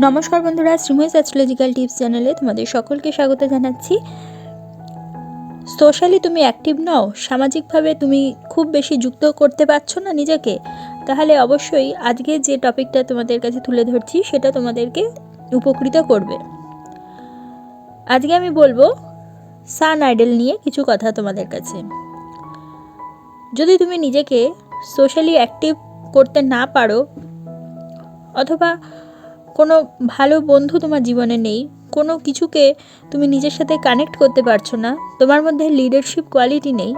নমস্কার বন্ধুরা, Sreemoyee astrological tips চ্যানেলে তোমাদের সকলকে স্বাগত জানাচ্ছি। সোশ্যালি তুমি অ্যাক্টিভ নও, সামাজিকভাবে তুমি খুব বেশি যুক্ত করতে পারছো না নিজেকে, তাহলে অবশ্যই আজকে যে টপিকটা তোমাদের কাছে তুলে ধরছি সেটা তোমাদেরকে উপকৃত করবে। আজকে আমি বলবো সান আইডল নিয়ে কিছু কথা তোমাদের কাছে। যদি তুমি নিজেকে সোশ্যালি অ্যাক্টিভ করতে না পারো, অথবা কোনো ভালো বন্ধু তোমার জীবনে নেই, কোনো কিছুকে তুমি নিজের সাথে কানেক্ট করতে পারছো না, তোমার মধ্যে লিডারশিপ কোয়ালিটি নেই,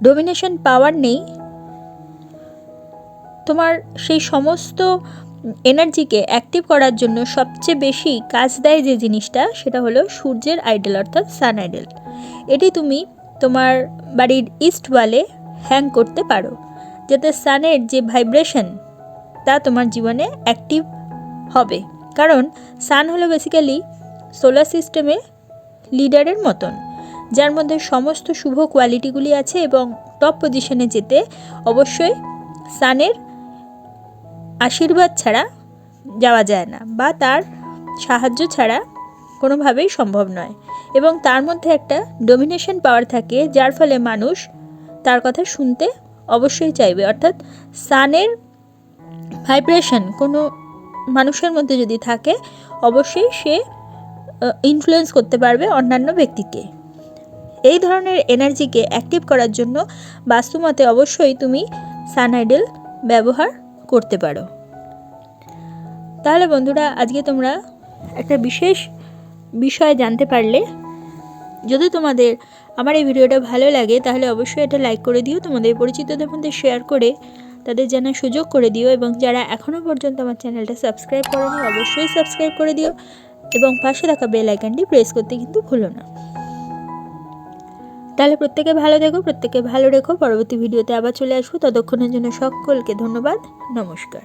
ডোমিনেশন পাওয়ার নেই, তোমার সেই সমস্ত এনার্জিকে অ্যাক্টিভ করার জন্য সবচেয়ে বেশি কাজ দেয় যে জিনিসটা, সেটা হলো সূর্যের আইডল অর্থাৎ সান আইডল। এটি তুমি তোমার বাড়ির ইস্ট ওয়ালে হ্যাং করতে পারো, যাতে সানের যে ভাইব্রেশন তা তোমার জীবনে অ্যাক্টিভ হবে। কারণ সান হলো বেসিক্যালি সোলার সিস্টেমে লিডারের মতন, যার মধ্যে সমস্ত শুভ কোয়ালিটিগুলি আছে, এবং টপ পজিশনে যেতে অবশ্যই সানের আশীর্বাদ ছাড়া যাওয়া যায় না, বা তার সাহায্য ছাড়া কোনোভাবেই সম্ভব নয়। এবং তার মধ্যে একটা ডোমিনেশন পাওয়ার থাকে, যার ফলে মানুষ তার কথা শুনতে অবশ্যই চাইবে। অর্থাৎ সানের ভাইব্রেশন কোনো মানুষের মধ্যে যদি থাকে, অবশ্যই সে ইনফ্লুয়েন্স করতে পারবে অন্যান্য ব্যক্তিকে। এই ধরনের এনার্জিকে অ্যাক্টিভ করার জন্য বাস্তুমতে অবশ্যই তুমি সান আইডল ব্যবহার করতে পারো। তাহলে বন্ধুরা, আজকে তোমরা একটা বিশেষ বিষয় জানতে পারলে। যদি তোমাদের আমার এই ভিডিওটা ভালো লাগে তাহলে অবশ্যই এটা লাইক করে দিও, তোমাদের পরিচিতদের মধ্যে শেয়ার করে তাদের জানার সুযোগ করে দিও, এবং যারা এখনও পর্যন্ত আমার চ্যানেলটা সাবস্ক্রাইব করোনি অবশ্যই সাবস্ক্রাইব করে দিও, এবং পাশে থাকা বেল আইকনটি প্রেস করতে কিন্তু ভুলো না। তাহলে প্রত্যেকে ভালো দেখো, প্রত্যেকে ভালো রেখো। পরবর্তী ভিডিওতে আবার চলে আসবো, ততক্ষণের জন্য সকলকে ধন্যবাদ। নমস্কার।